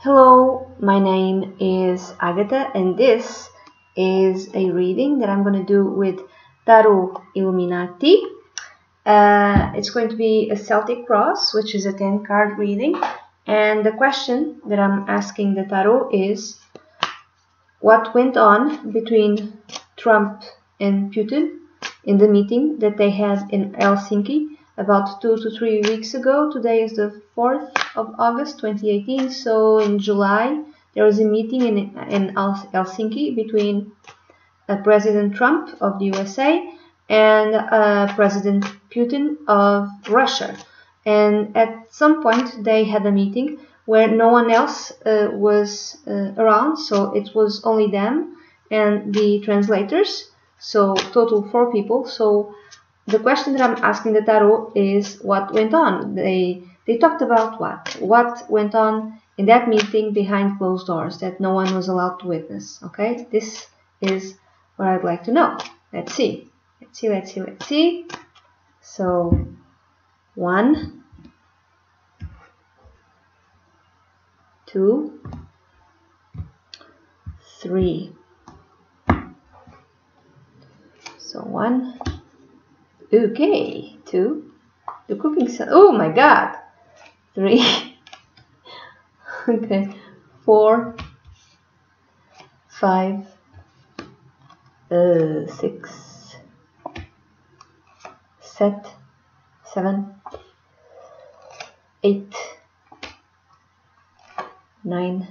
Hello, my name is Agatha, and this is a reading that I'm going to do with Tarot Illuminati. It's going to be a Celtic Cross, which is a 10-card reading. And the question that I'm asking the Tarot is, what went on between Trump and Putin in the meeting that they had in Helsinki about 2 to 3 weeks ago? Today is the 4th of August 2018, so in July there was a meeting in Helsinki between President Trump of the USA and President Putin of Russia. And at some point they had a meeting where no one else was around, so it was only them and the translators, so total 4 people. So the question that I'm asking the Tarot is, what went on? They talked about what went on in that meeting behind closed doors that no one was allowed to witness. Okay, this is what I'd like to know. Let's see. So 1, 2, 3. So 1, okay, 2, the cooking set. Oh my God, 3, okay, 4, 5, 6, 7, 8, 9,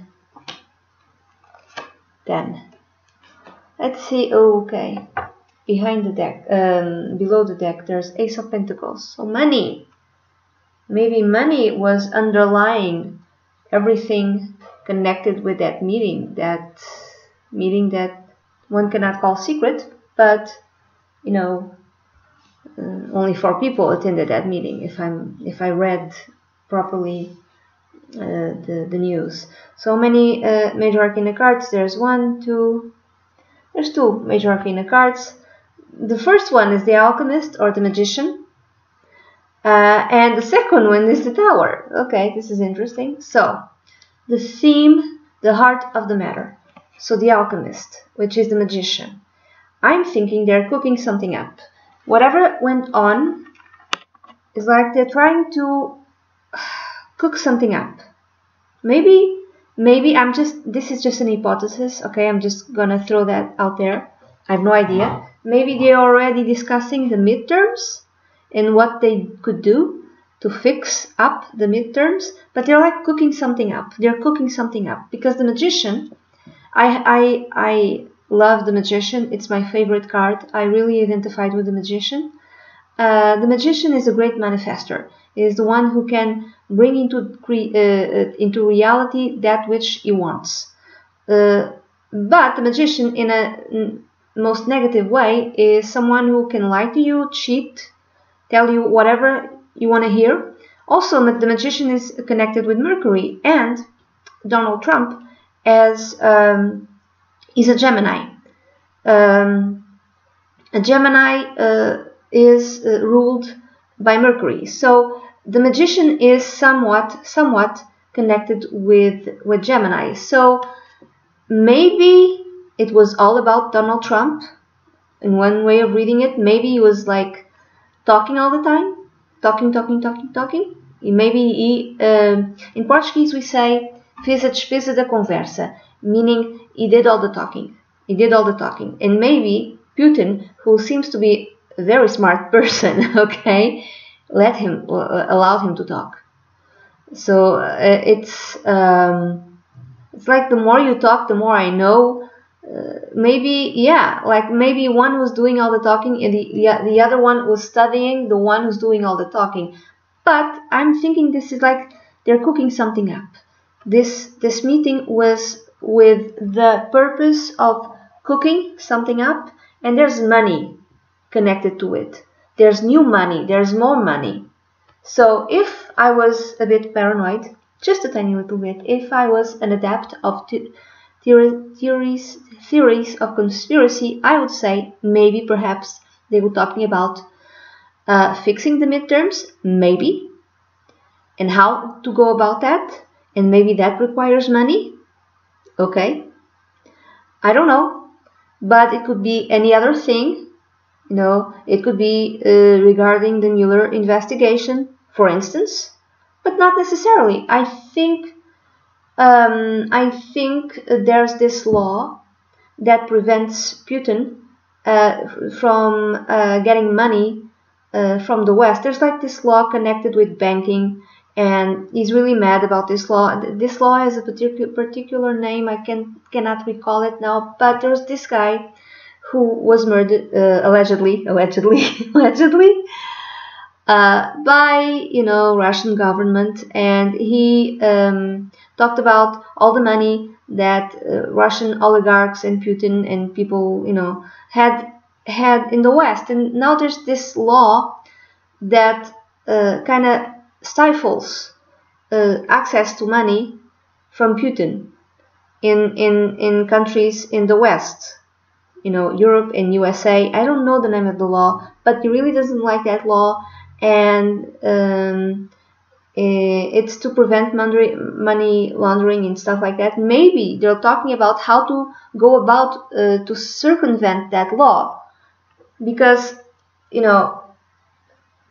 10. Let's see. Okay, behind the deck, below the deck, there's Ace of Pentacles. So money. Maybe money was underlying everything connected with that meeting. That meeting that one cannot call secret, but you know, only 4 people attended that meeting. If I read properly the news. So many major arcana cards. There's 2 major arcana cards. The first one is the Alchemist or the Magician, and the second one is the Tower. Okay, this is interesting. So the theme, the heart of the matter. So the Alchemist, which is the Magician. I'm thinking they're cooking something up. Whatever went on is like they're trying to cook something up. Maybe this is just an hypothesis. Okay, I'm just gonna throw that out there. I have no idea. Maybe they're already discussing the midterms and what they could do to fix up the midterms, but they're like cooking something up. They're cooking something up because the Magician, I love the Magician. It's my favorite card. I really identified with the Magician. The Magician is a great manifester. He is the one who can bring into reality that which he wants. But the Magician, in a most negative way, is someone who can lie to you, cheat, tell you whatever you want to hear. Also, the Magician is connected with Mercury, and Donald Trump as is a Gemini. A Gemini is ruled by Mercury, so the Magician is somewhat connected with Gemini. So maybe it was all about Donald Trump. In one way of reading it, maybe he was like talking all the time, talking. Maybe in Portuguese we say fez a despesa da conversa, meaning he did all the talking. And maybe Putin, who seems to be a very smart person, okay, allowed him to talk. So it's like the more you talk, the more I know. Maybe one was doing all the talking and the other one was studying the one who's doing all the talking. But I'm thinking this is like they're cooking something up. This meeting was with the purpose of cooking something up, and there's money connected to it. There's new money, there's more money. So if I was a bit paranoid, just a tiny little bit, if I was an adept of theories of conspiracy, I would say maybe perhaps they were talking about fixing the midterms, maybe, and how to go about that, and maybe that requires money. Okay, I don't know, but it could be any other thing. It could be regarding the Mueller investigation, for instance, but not necessarily. I think there's this law that prevents Putin from getting money from the West. There's like this law connected with banking, and he's really mad about this law. This law has a particular name. I cannot recall it now, but there's this guy who was murdered allegedly by Russian government, and he talked about all the money that Russian oligarchs and Putin and people had in the West. And now there's this law that kind of stifles access to money from Putin in countries in the West, Europe and USA. I don't know the name of the law, but he really doesn't like that law, and it's to prevent money laundering and stuff like that. Maybe they're talking about how to go about to circumvent that law, because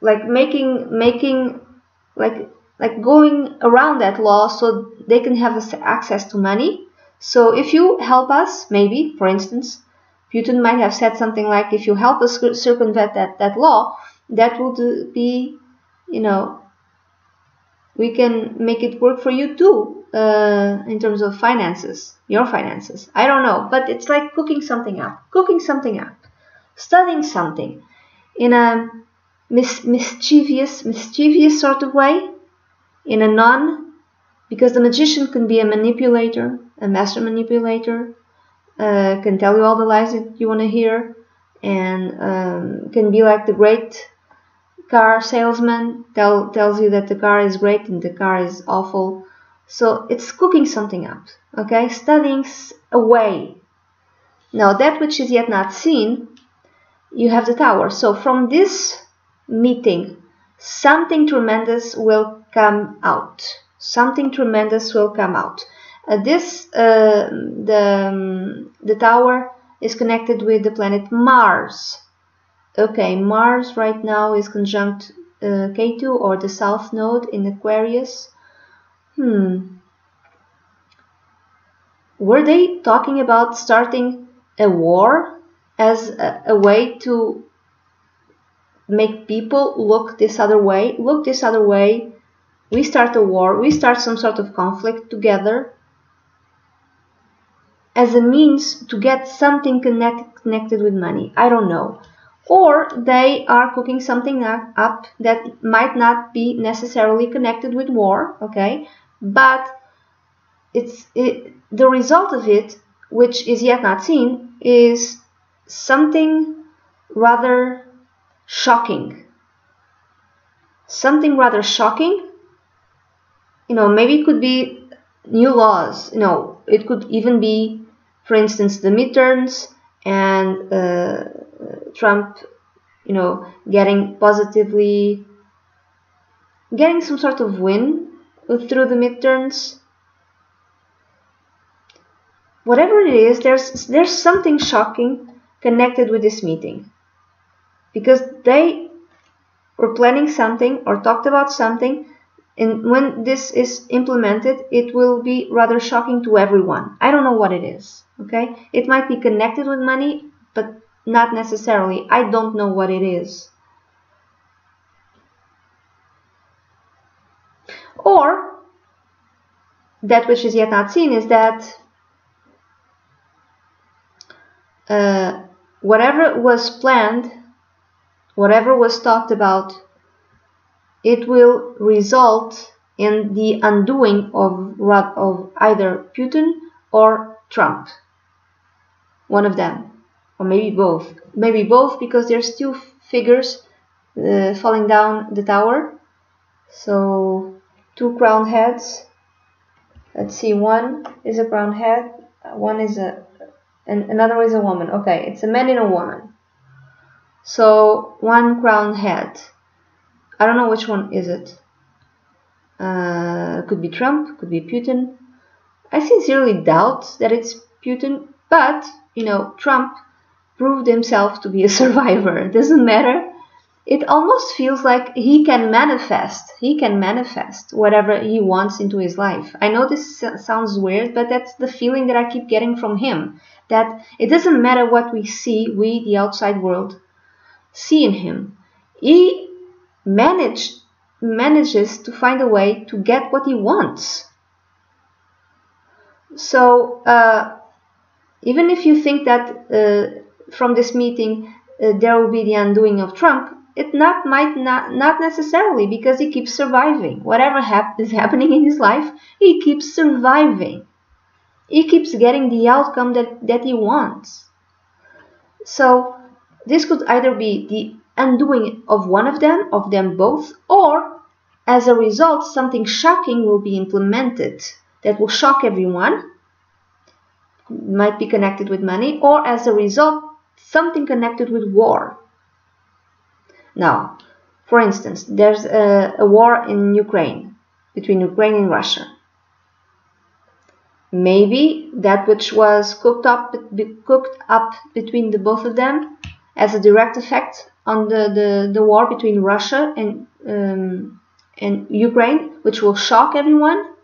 like making like going around that law so they can have access to money. So if you help us, maybe, for instance, Putin might have said something like, if you help us circumvent that law, that would be, we can make it work for you too, in terms of finances, your finances. I don't know, but it's like cooking something up, studying something in a mischievous sort of way, in a because the magician can be a manipulator, a master manipulator, can tell you all the lies that you want to hear, and can be like the great car salesman, tells you that the car is great and the car is awful. So it's cooking something up, okay? Studying away. Now that which is yet not seen, you have the tower. So from this meeting, something tremendous will come out. Something tremendous will come out. The tower is connected with the planet Mars. Okay, Mars right now is conjunct K2, or the South Node in Aquarius. Were they talking about starting a war as a way to make people look this other way? We start a war, we start some sort of conflict together as a means to get something connected with money. I don't know. Or they are cooking something up that might not be necessarily connected with war, okay? But the result of it, which is yet not seen, is something rather shocking. Maybe it could be new laws. It could even be, for instance, the midterms and Trump, getting some sort of win through the midterms. Whatever it is, there's something shocking connected with this meeting, because they were planning something or talked about something, and when this is implemented, it will be rather shocking to everyone. I don't know what it is, okay? It might be connected with money, but not necessarily. I don't know what it is. Or, that which is yet not seen is that whatever was planned, whatever was talked about, it will result in the undoing of either Putin or Trump. One of them. Or maybe both. Maybe both, because there's two figures falling down the tower. So, two crowned heads. Let's see, one is a crowned head, one is another is a woman. Okay, it's a man and a woman. So, one crowned head. I don't know which one is it. Could be Trump, could be Putin. I sincerely doubt that it's Putin, but you know, Trump proved himself to be a survivor. It doesn't matter. It almost feels like he can manifest whatever he wants into his life. I know this sounds weird, but that's the feeling that I keep getting from him, that it doesn't matter what we see, we, the outside world, see in him. He manages to find a way to get what he wants. So even if you think that from this meeting there will be the undoing of Trump, it might not necessarily, because he keeps surviving. Whatever is happening in his life, he keeps surviving. He keeps getting the outcome that he wants. So this could either be the undoing of one of them both, or as a result, something shocking will be implemented that will shock everyone. Might be connected with money, or as a result, something connected with war. Now, for instance, there's a war in Ukraine, between Ukraine and Russia. Maybe that which was cooked up between the both of them has a direct effect on the war between Russia and Ukraine, which will shock everyone.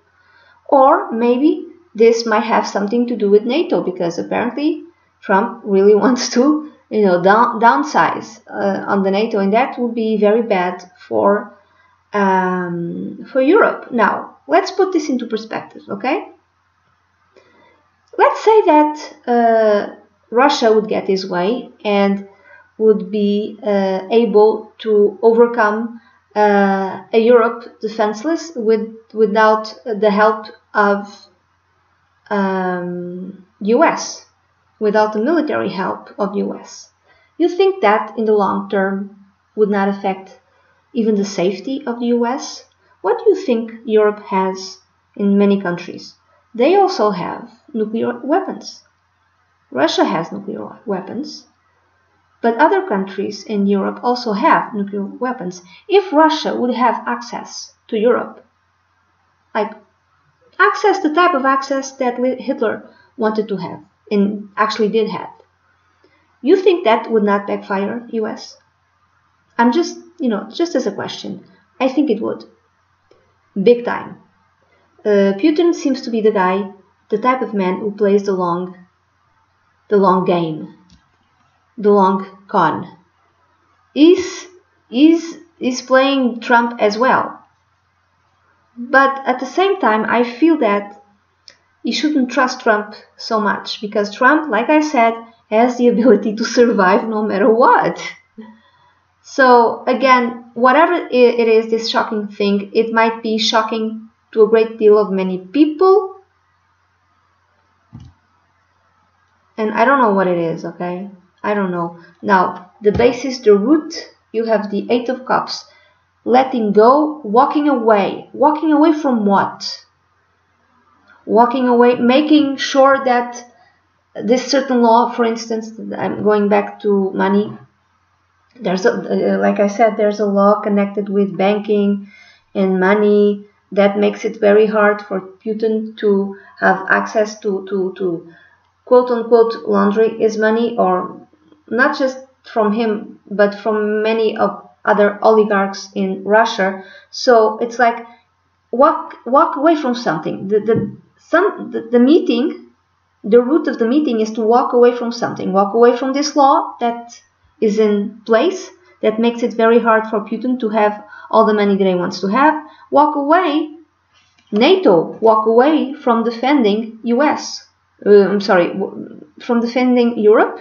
Or maybe this might have something to do with NATO, because apparently Trump really wants to, downsize on the NATO, and that would be very bad for Europe. Now, let's put this into perspective, okay? Let's say that Russia would get his way and would be able to overcome a Europe defenseless without the help of US, without the military help of US. You think that in the long term would not affect even the safety of the US? What do you think Europe has in many countries? They also have nuclear weapons. Russia has nuclear weapons, but other countries in Europe also have nuclear weapons. If Russia would have access to Europe, like the type of access that Hitler wanted to have and actually did have, you think that would not backfire US? I'm just as a question. I think it would. Big time. Putin seems to be the type of man who plays the long game, the long con. He's playing Trump as well. But at the same time, I feel that you shouldn't trust Trump so much, because Trump, like I said, has the ability to survive no matter what. So again, whatever it is, this shocking thing, it might be shocking to a great deal of many people. And I don't know what it is, okay? I don't know. Now, the basis, the root, you have the Eight of Cups. Letting go, walking away. Walking away from what? Walking away, making sure that this certain law, for instance, I'm going back to money. There's like I said, there's a law connected with banking and money that makes it very hard for Putin to have access to quote unquote laundry his money, or not just from him, but from many of other oligarchs in Russia. So it's like walk away from something. The meeting, the root of the meeting is to walk away from something. Walk away from this law that is in place that makes it very hard for Putin to have all the money that he wants to have. Walk away, NATO. Walk away from defending US. From defending Europe.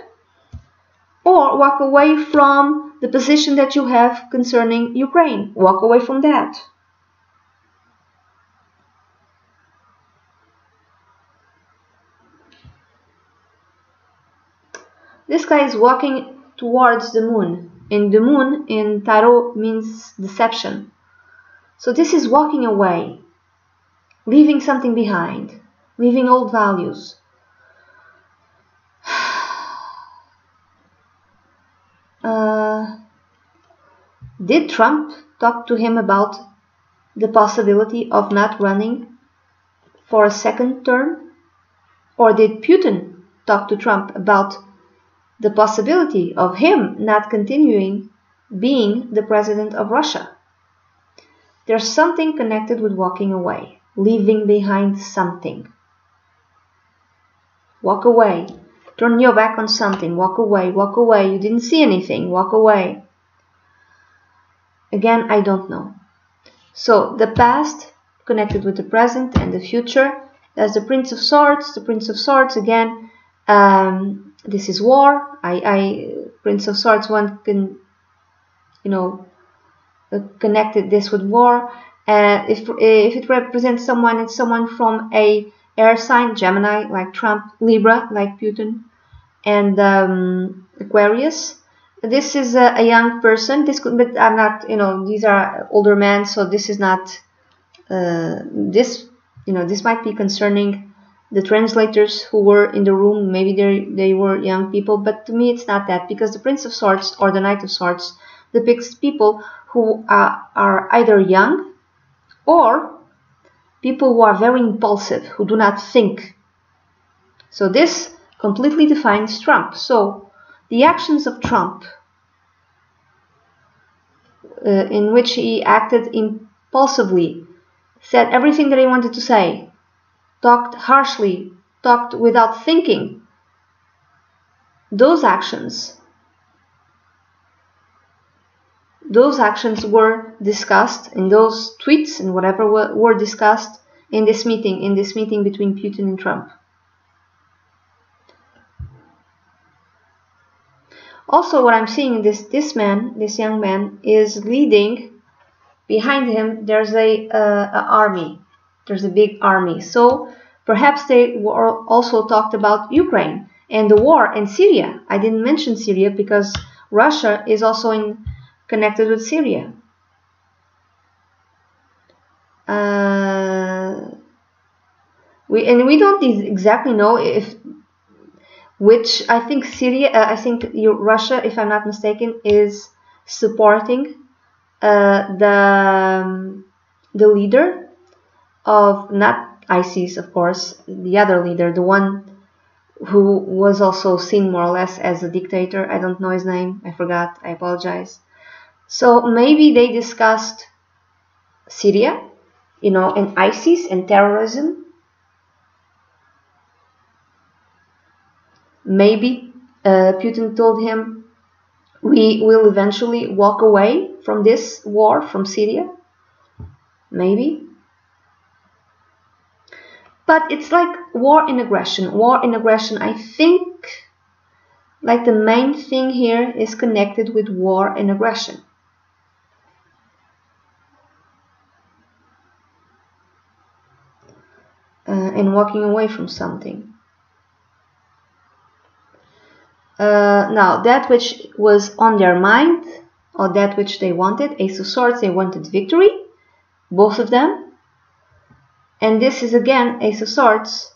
Or walk away from the position that you have concerning Ukraine. Walk away from that. This guy is walking towards the moon. And the moon in tarot means deception. So this is walking away. Leaving something behind. Leaving old values. Did Trump talk to him about the possibility of not running for a second term? Or did Putin talk to Trump about the possibility of him not continuing being the president of Russia? There's something connected with walking away, leaving behind something. Walk away. Turn your back on something. Walk away. Walk away. You didn't see anything. Walk away. Again, I don't know. So the past connected with the present and the future. There's the Prince of Swords. The Prince of Swords again. This is war. Prince of Swords, one can, connected this with war. If it represents someone, it's someone from a air sign, Gemini, like Trump, Libra, like Putin, and Aquarius. This is a young person. This could, but I'm not, these are older men, so this is not. This might be concerning the translators who were in the room. Maybe they were young people, but to me it's not that, because the Prince of Swords or the Knight of Swords depicts people who are either young or people who are very impulsive, who do not think. So this completely defines Trump. So the actions of Trump, in which he acted impulsively, said everything that he wanted to say, talked harshly, talked without thinking, those actions were discussed, and those tweets and whatever were discussed in this meeting between Putin and Trump. Also, what I'm seeing is this young man is leading. Behind him, there's a army. There's a big army. So perhaps they were also talked about Ukraine and the war in Syria. I didn't mention Syria because Russia is also connected with Syria. We don't exactly know which. I think Syria. I think Russia, if I'm not mistaken, is supporting the leader of, not ISIS, of course, the other leader, the one who was also seen more or less as a dictator. I don't know his name. I forgot. I apologize. So maybe they discussed Syria, and ISIS and terrorism. Maybe Putin told him, we will eventually walk away from this war, from Syria. Maybe. But it's like war and aggression. War and aggression, I think, like the main thing here is connected with war and aggression. And walking away from something. Now, that which was on their mind, or that which they wanted, Ace of Swords, they wanted victory, both of them. And this is again, Ace of Swords,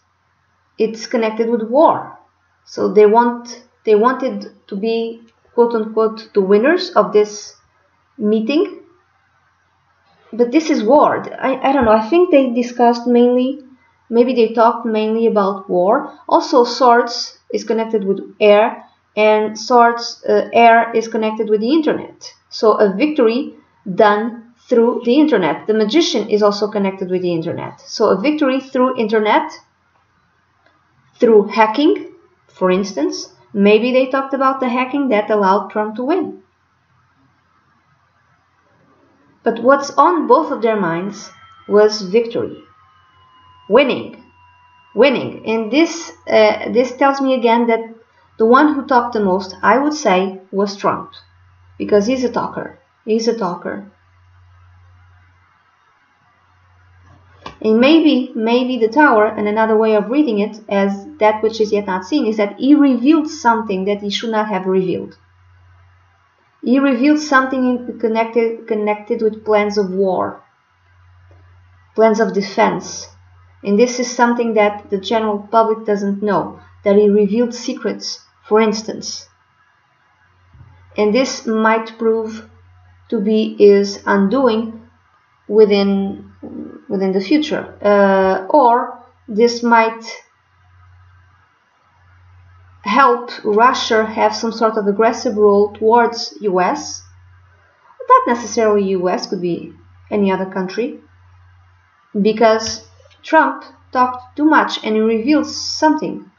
it's connected with war. So they wanted to be, quote unquote, the winners of this meeting. But this is war. I don't know, I think they discussed mainly, maybe they talked mainly about war. Also, Swords is connected with air, and Swords, air is connected with the internet. So a victory done through the internet. The magician is also connected with the internet. So a victory through internet, through hacking, for instance. Maybe they talked about the hacking that allowed Trump to win. But what's on both of their minds was victory, winning. And this tells me again that the one who talked the most, I would say, was Trump, because he's a talker. And maybe the Tower, and another way of reading it as that which is yet not seen, is that he revealed something that he should not have revealed. He revealed something connected with plans of war, plans of defense. And this is something that the general public doesn't know, that he revealed secrets, for instance. And this might prove to be his undoing, within the future, or this might help Russia have some sort of aggressive role towards US. Not necessarily US, could be any other country, because Trump talked too much and he revealed something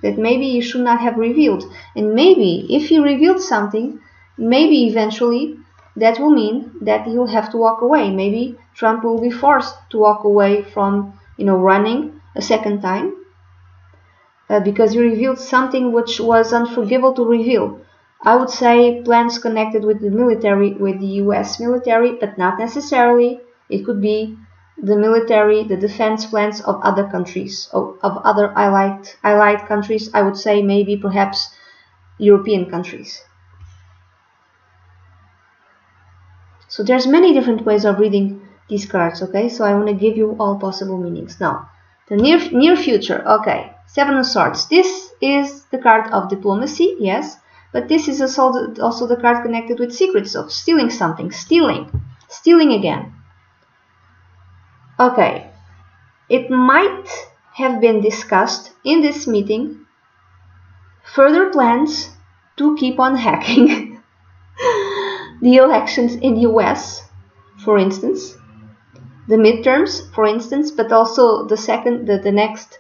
that maybe he should not have revealed. And maybe if he revealed something, maybe eventually that will mean that he will have to walk away. Maybe Trump will be forced to walk away from, running a second time, because he revealed something which was unforgivable to reveal. I would say plans connected with the military, with the US military, but not necessarily. It could be the military, the defense plans of other countries, of other allied countries. I would say maybe perhaps European countries. So there's many different ways of reading these cards, okay? So I want to give you all possible meanings. Now, the near future, okay. Seven of Swords. This is the card of diplomacy, yes, but this is also the card connected with secrets, of stealing something, stealing again. Okay, it might have been discussed in this meeting further plans to keep on hacking the elections in the US, for instance, the midterms, for instance, but also the next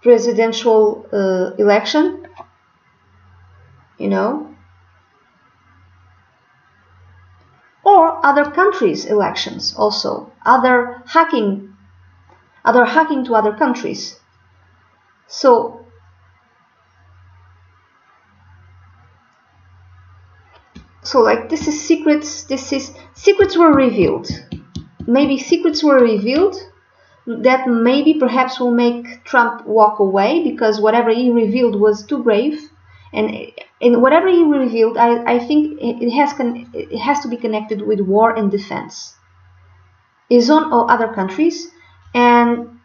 presidential election, or other countries' elections, also other hacking to other countries. So like this is secrets. Secrets were revealed. Maybe secrets were revealed that maybe perhaps will make Trump walk away, because whatever he revealed was too grave, and whatever he revealed, I think it has to be connected with war and defense, his own or other countries. And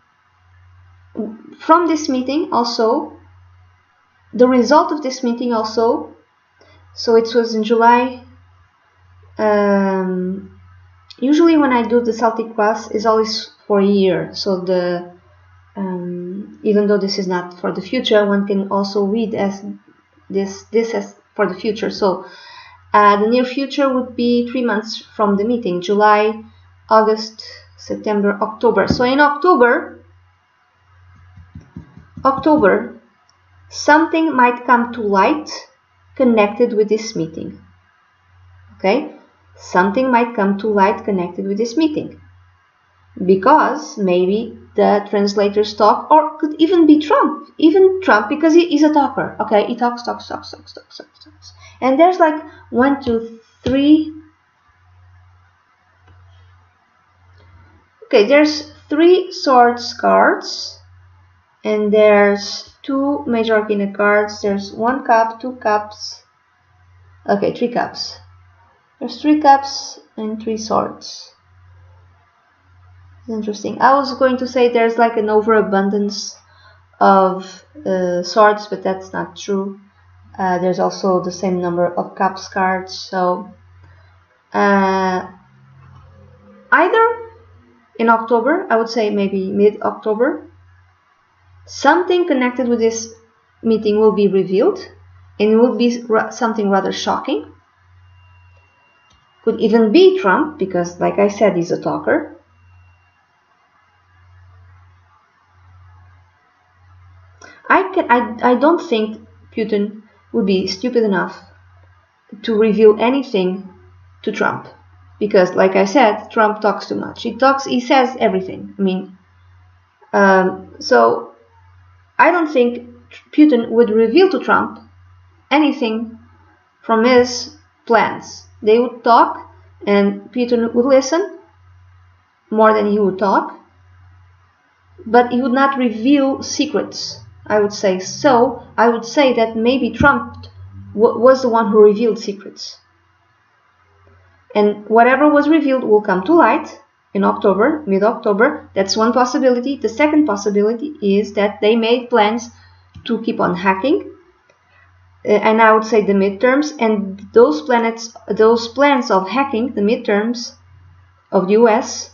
from this meeting also, the result of this meeting also, so it was in July. Usually when I do the Celtic Cross, is always for a year. So even though this is not for the future, one can also read as this as for the future. So the near future would be 3 months from the meeting: July, August, September, October. So in October, something might come to light connected with this meeting. Okay? Something might come to light connected with this meeting, because maybe the translators talk, or could even be Trump, because he's a talker. Okay, he talks, and there's like 1, 2, 3. Okay, there's 3 swords cards, and there's 2 major arcana cards. There's 1 cup, 2 cups. Okay, 3 cups. There's 3 cups and 3 swords. It's interesting. I was going to say there's like an overabundance of swords, but that's not true. There's also the same number of cups cards. So either in October, I would say maybe mid-October, something connected with this meeting will be revealed, and it will be something rather shocking. Could even be Trump, because like I said, he's a talker. I don't think Putin would be stupid enough to reveal anything to Trump, because like I said, Trump talks too much. He says everything. I mean, so I don't think Putin would reveal to Trump anything from his plans. They would talk, and Putin would listen more than he would talk, but he would not reveal secrets, I would say. So I would say that maybe Trump was the one who revealed secrets, and whatever was revealed will come to light in October, mid-October. That's one possibility. The second possibility is that they made plans to keep on hacking, and I would say the midterms, and those plans of hacking the midterms of the US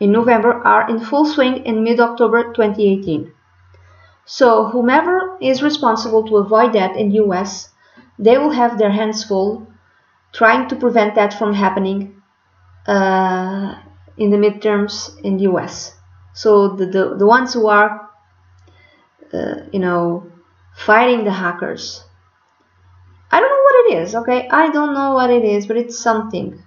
in November are in full swing in mid-October 2018. So whomever is responsible to avoid that in the US, they will have their hands full trying to prevent that from happening in the midterms in the US. So the ones who are, fighting the hackers. I don't know what it is, okay? I don't know what it is, but it's something.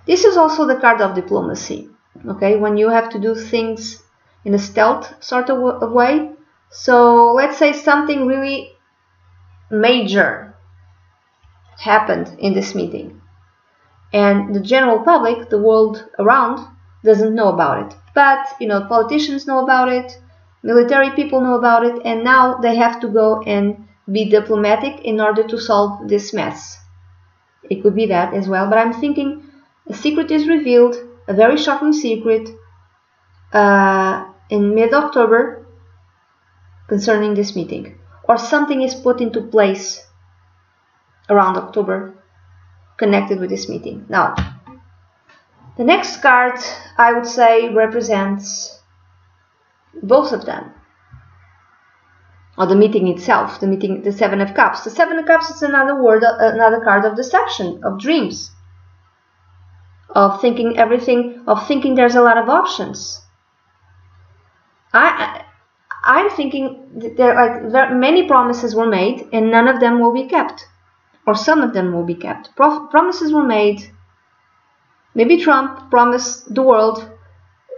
This is also the card of diplomacy, okay? When you have to do things in a stealth sort of way. So let's say something really major happened in this meeting, and the general public, the world around, doesn't know about it. But, politicians know about it, military people know about it, and now they have to go and be diplomatic in order to solve this mess. It could be that as well, but I'm thinking a secret is revealed, a very shocking secret, in mid-October concerning this meeting. Or something is put into place around October connected with this meeting. Now, the next card, I would say, represents both of them. Or the meeting itself, the Seven of Cups. The Seven of Cups is another card of deception, of dreams, of thinking everything, of thinking there's a lot of options. I'm thinking many promises were made and none of them will be kept, or some of them will be kept. Promises were made. Maybe Trump promised the world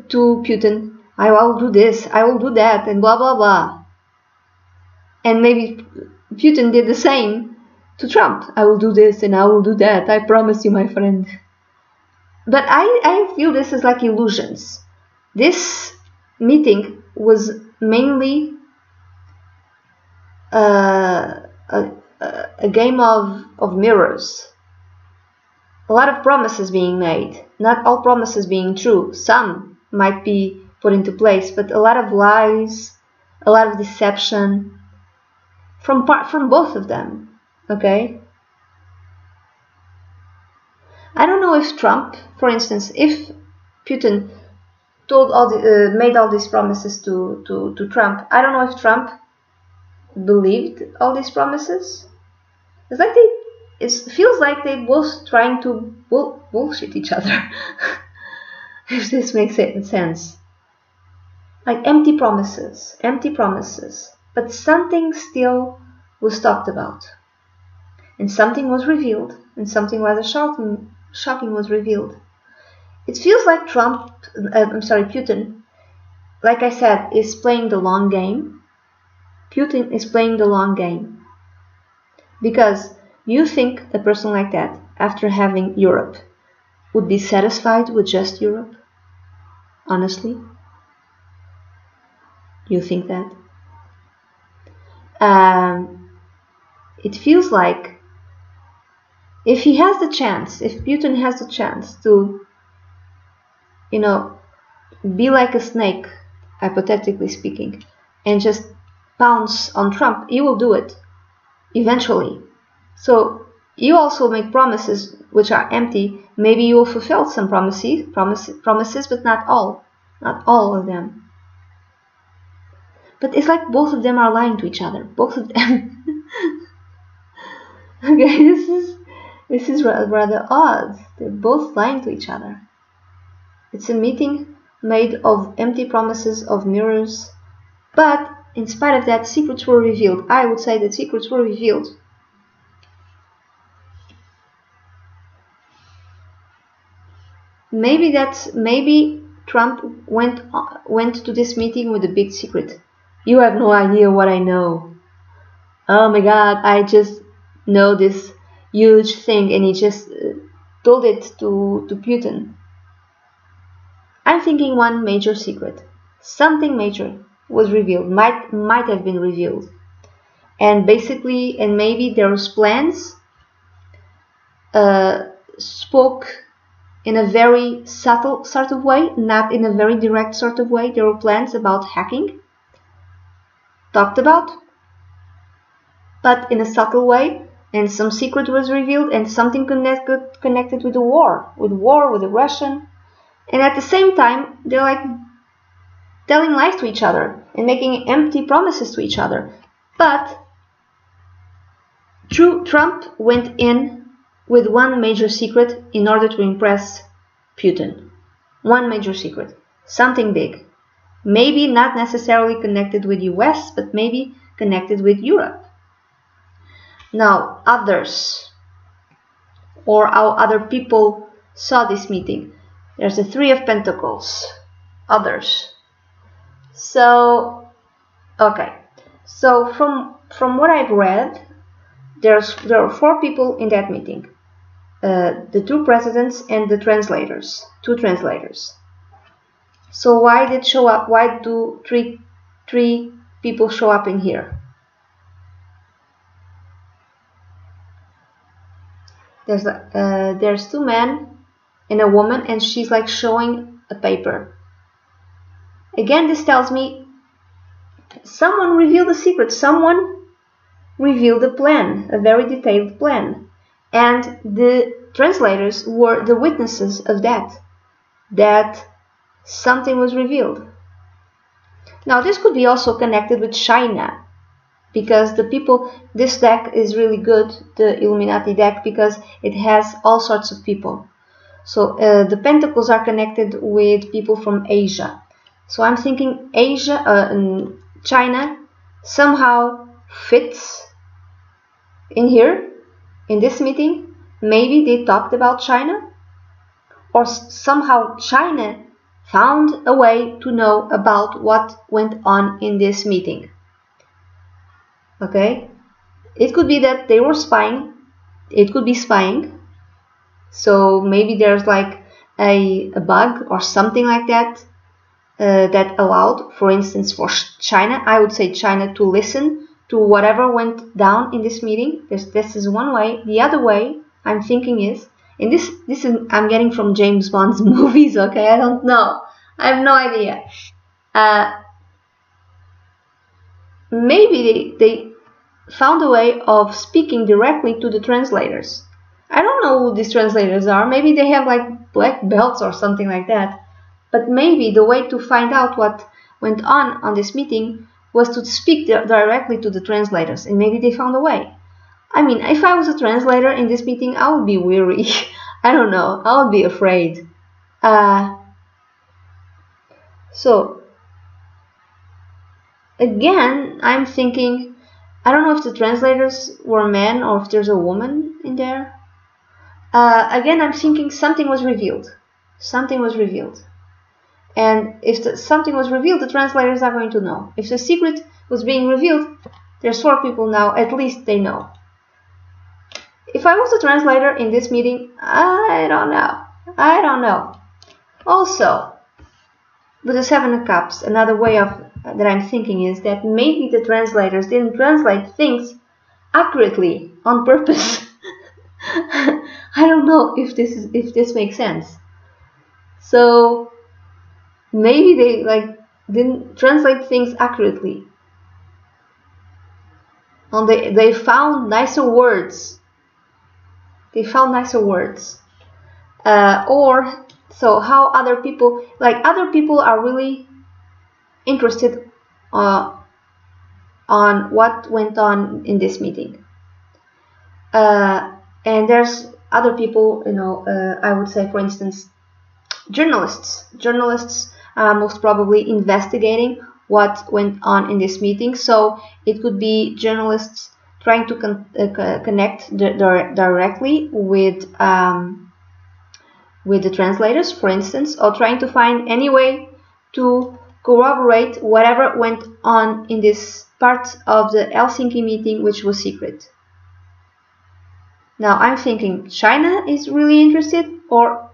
to Putin, I will do this, I will do that, and blah blah blah. And maybe Putin did the same to Trump. I will do this and I will do that. I promise you, my friend. But I feel this is like illusions. This meeting was mainly a game of mirrors. A lot of promises being made. Not all promises being true. Some might be put into place, but a lot of lies, a lot of deception from both of them. Okay? I don't know if Trump, for instance, if Putin made all these promises to Trump, I don't know if Trump believed all these promises. It feels like they both trying to bullshit each other. If this makes sense. Like empty promises. But something still was talked about. And something was revealed. And something rather shocking was revealed. It feels like Putin, like I said, is playing the long game. Putin is playing the long game. Because you think a person like that, after having Europe, would be satisfied with just Europe? Honestly? You think that? It feels like if he has the chance, if Putin has the chance to, be like a snake, hypothetically speaking, and just pounce on Trump, he will do it eventually. So you also make promises which are empty. Maybe you will fulfill some promises, but not all of them. But it's like both of them are lying to each other. Both of them. Okay, this is rather odd. They're both lying to each other. It's a meeting made of empty promises, of mirrors. But in spite of that, secrets were revealed. I would say that secrets were revealed. Maybe Trump went to this meeting with a big secret. You have no idea what I know. Oh my God, I just know this huge thing, and he just told it to Putin. I'm thinking one major secret, something major was revealed, might have been revealed, and maybe those plans spoke in a very subtle sort of way, not in a very direct sort of way. There were plans about hacking, talked about, but in a subtle way, and some secret was revealed, and something connected with the war, with the Russian. And at the same time, they're like telling lies to each other and making empty promises to each other. But Trump went in with one major secret in order to impress Putin. One major secret. Something big. Maybe not necessarily connected with US, but maybe connected with Europe. Now, others, or how other people saw this meeting. There's the Three of Pentacles. Others. So, okay. So from what I've read, there are 4 people in that meeting. The 2 presidents and the translators. 2 translators. So why did show up? Why do three people show up in here? There's 2 men and a woman, and she's like showing a paper. Again, this tells me someone revealed a secret. Someone revealed a plan, a very detailed plan, and the translators were the witnesses of that something was revealed. Now, this could be also connected with China, because this deck is really good, the Illuminati deck, because it has all sorts of people. So the pentacles are connected with people from Asia. So I'm thinking China somehow fits in here, in this meeting. Maybe they talked about China, or somehow China found a way to know about what went on in this meeting. Okay, it could be that they were spying. It could be spying. So maybe there's like a bug or something like that that allowed, for instance, for China, I would say China, to listen to whatever went down in this meeting. This is one way. The other way I'm thinking is, and this is I'm getting from James Bond's movies. Okay, I don't know. I have no idea. Maybe they found a way of speaking directly to the translators. I don't know who these translators are. Maybe they have like black belts or something like that. But maybe the way to find out what went on this meeting was to speak directly to the translators, and maybe they found a way. I mean, if I was a translator in this meeting, I would be weary. I don't know. I would be afraid. So, again, I'm thinking, I don't know if the translators were men or if there's a woman in there. Again, I'm thinking something was revealed. Something was revealed. And if something was revealed, the translators are going to know. If the secret was being revealed, there's 4 people now, at least they know. If I was a translator in this meeting, I don't know. I don't know. Also, with the 7 of Cups, another way of that I'm thinking is that maybe the translators didn't translate things accurately on purpose. I don't know if this makes sense. So maybe they didn't translate things accurately. They found nicer words. They found nicer words. Or so how other people are really interested on what went on in this meeting. And there's other people, I would say, for instance, journalists. Journalists are most probably investigating what went on in this meeting. So it could be journalists trying to connect directly with the translators, for instance, or trying to find any way to corroborate whatever went on in this part of the Helsinki meeting, which was secret. Now I'm thinking China is really interested, or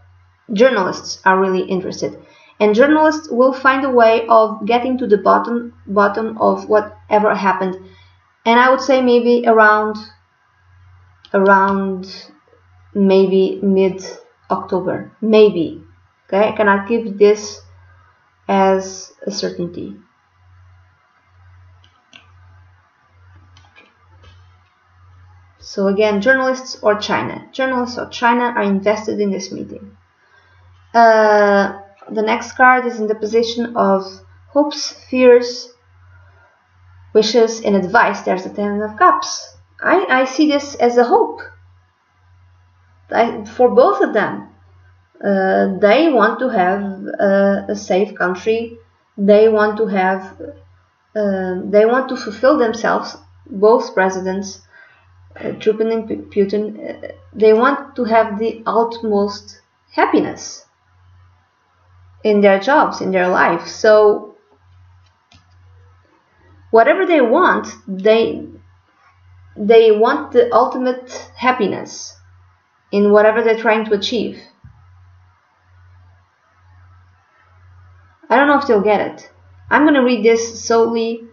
journalists are really interested, and journalists will find a way of getting to the bottom of whatever happened. And I would say maybe around maybe mid-October, maybe. Okay, I cannot give this as a certainty. So again, journalists or China. Journalists or China are invested in this meeting. The next card is in the position of hopes, fears, wishes, and advice. There's the Ten of Cups. I see this as a hope for both of them. They want to have a safe country. They want to have. They want to fulfill themselves. Both presidents, Putin and Putin, they want to have the utmost happiness in their jobs, in their life. So whatever they want, they want the ultimate happiness in whatever they're trying to achieve. I don't know if they'll get it. I'm going to read this solely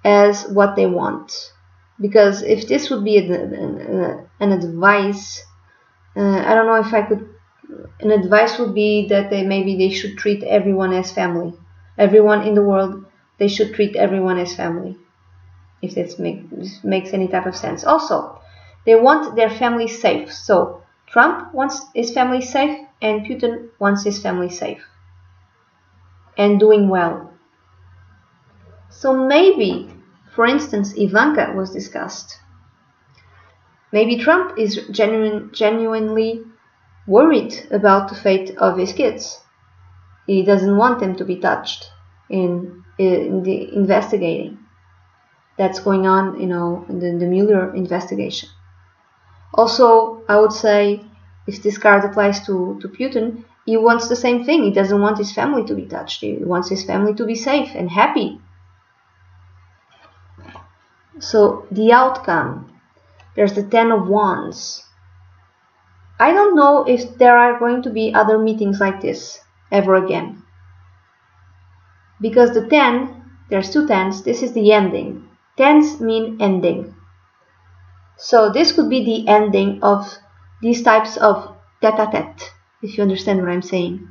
as what they want, because if this would be an advice, I don't know if I could. An advice would be that maybe they should treat everyone as family. Everyone in the world, they should treat everyone as family. If this makes any type of sense. Also, they want their family safe. So Trump wants his family safe, and Putin wants his family safe and doing well. So maybe, for instance, Ivanka was discussed. Maybe Trump is genuinely worried about the fate of his kids. He doesn't want them to be touched in the investigating that's going on, in the Mueller investigation. Also, I would say, if this card applies to Putin, he wants the same thing. He doesn't want his family to be touched. He wants his family to be safe and happy. So the outcome, there's the Ten of Wands. I don't know if there are going to be other meetings like this ever again. Because the 10, there's two tens, this is the ending. Tens mean ending. So this could be the ending of these types of tete-a-tete, if you understand what I'm saying.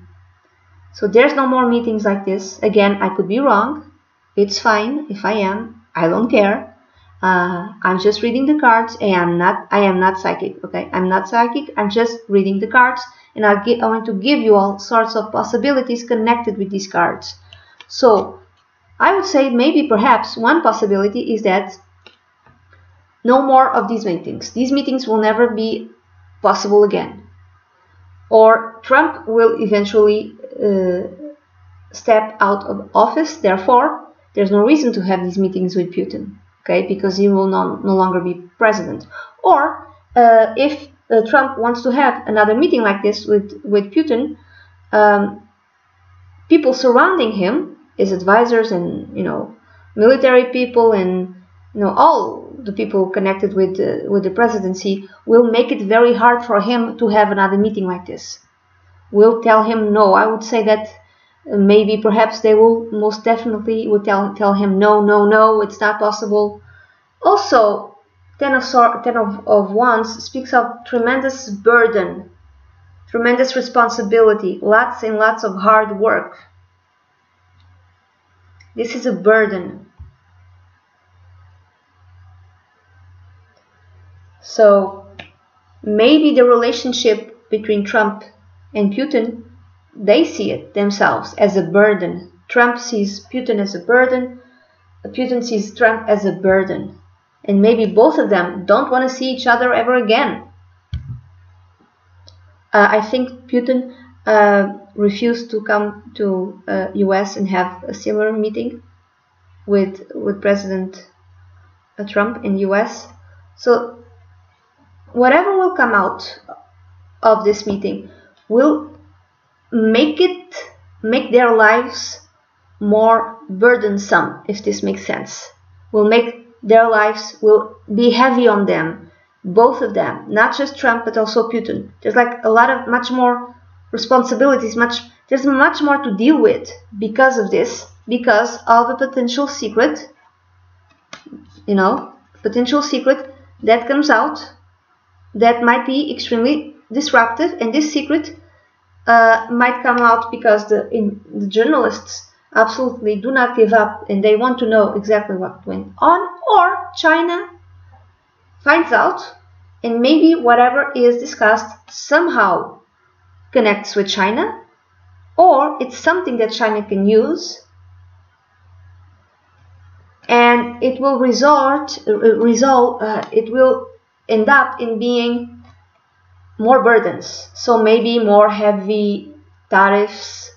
So there's no more meetings like this. Again, I could be wrong. It's fine if I am. I don't care. I'm just reading the cards, and I am not psychic. Okay, I'm not psychic. I'm just reading the cards, and I want to give you all sorts of possibilities connected with these cards. So I would say maybe perhaps one possibility is that no more of these meetings. These meetings will never be possible again, or Trump will eventually step out of office. Therefore, there's no reason to have these meetings with Putin. Okay, because he will no longer be president. Or if Trump wants to have another meeting like this with Putin, people surrounding him, his advisors, and military people, and all the people connected with the presidency, will make it very hard for him to have another meeting like this. Will tell him no. I would say that maybe perhaps they will most definitely would tell him no, it's not possible. Also, Ten of Wands speaks of tremendous burden, tremendous responsibility, lots and lots of hard work. This is a burden. So maybe the relationship between Trump and Putin, they see it themselves as a burden. Trump sees Putin as a burden. Putin sees Trump as a burden. And maybe both of them don't want to see each other ever again. I think Putin refused to come to US and have a similar meeting with President Trump in US. So whatever will come out of this meeting will make their lives more burdensome, if this makes sense. Will make their lives will be heavy on them, both of them, not just Trump but also Putin. There's like much more responsibilities, there's much more to deal with because of this, because of a potential secret, potential secret that comes out that might be extremely disruptive, and this secret might come out because the journalists absolutely do not give up and they want to know exactly what went on, or China finds out And maybe whatever is discussed somehow connects with China, or it's something that China can use, and it will it will end up in being more burdens. So maybe more heavy tariffs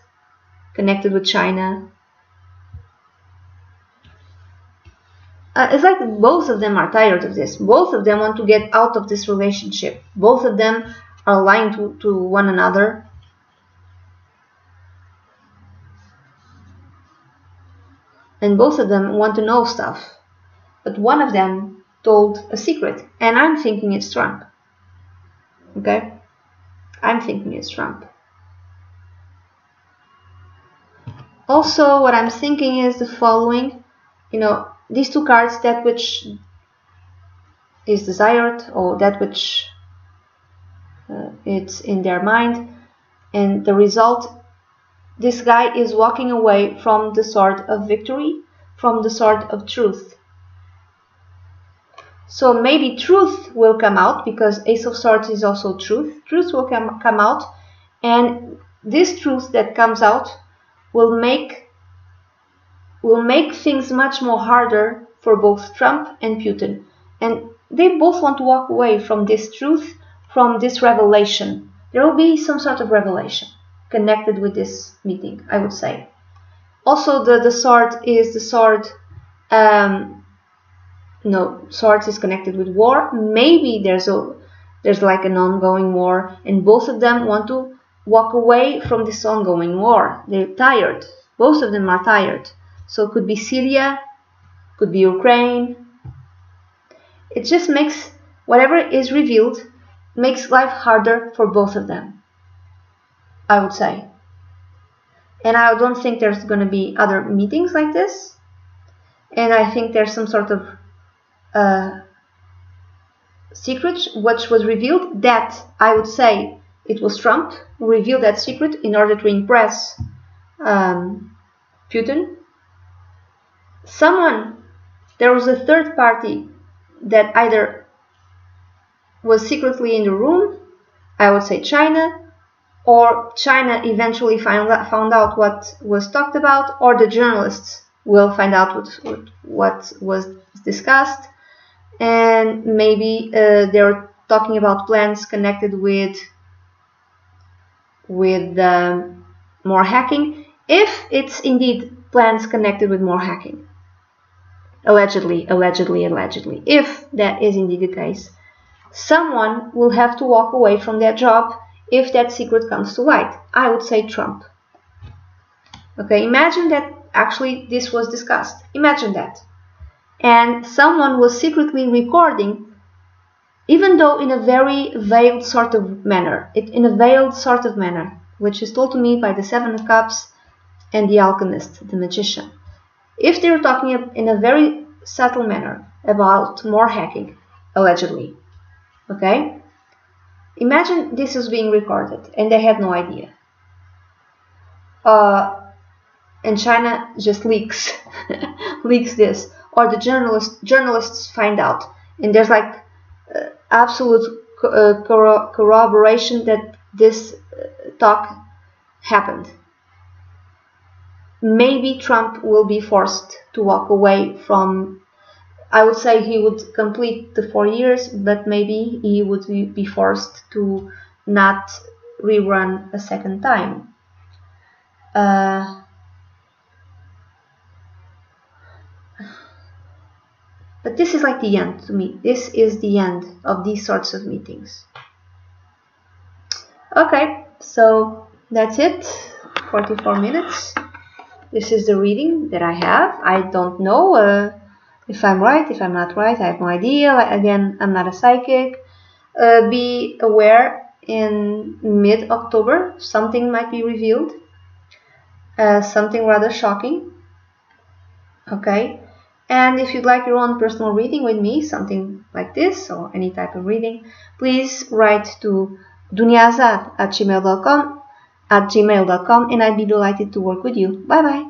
connected with China. It's like both of them are tired of this. Both of them want to get out of this relationship. Both of them are lying to one another. And both of them want to know stuff. But one of them told a secret. And I'm thinking it's Trump. Okay? I'm thinking it's Trump. Also, what I'm thinking is the following. These two cards, that which is desired, or that which it's in their mind, and the result, this guy is walking away from the sword of victory, from the sword of truth. So maybe truth will come out, because Ace of Swords is also truth. Truth will come out, and this truth that comes out will make things much more harder for both Trump and Putin. And they both want to walk away from this truth, from this revelation. There will be some sort of revelation connected with this meeting, I would say. Also, the sword is the sword. Swords is connected with war. Maybe there's like an ongoing war, and both of them want to walk away from this ongoing war. They're tired. Both of them are tired. So it could be Syria, could be Ukraine. It just makes whatever is revealed makes life harder for both of them, I would say. And I don't think there's going to be other meetings like this. And I think there's some sort of secret which was revealed, that I would say it was Trump who revealed that secret in order to impress Putin. There was a third party that either was secretly in the room, I would say China, or China eventually found out what was talked about, or the journalists will find out what was discussed, and maybe they're talking about plans connected with more hacking, if it's indeed plans connected with more hacking. Allegedly. If that is indeed the case, someone will have to walk away from their job if that secret comes to light. I would say Trump. Okay, imagine that actually this was discussed. Imagine that. And someone was secretly recording, even though in a very veiled sort of manner. Which is told to me by the Seven of Cups and the Alchemist, the Magician. If they were talking in a very subtle manner about more hacking, allegedly, okay? Imagine this is being recorded and they had no idea. And China just leaks this, or the journalists find out, and there's like absolute corroboration that this talk happened. Maybe Trump will be forced to walk away from, I would say he would complete the 4 years, but maybe he would be forced to not rerun a second time. But this is like the end to me. This is the end of these sorts of meetings. Okay, so that's it. 44 minutes. This is the reading that I have. I don't know if I'm right, if I'm not right. I have no idea. Again, I'm not a psychic. Be aware, in mid-October, something might be revealed. Something rather shocking. Okay. And if you'd like your own personal reading with me, something like this, or any type of reading, please write to dunyazade@gmail.com, and I'd be delighted to work with you. Bye bye.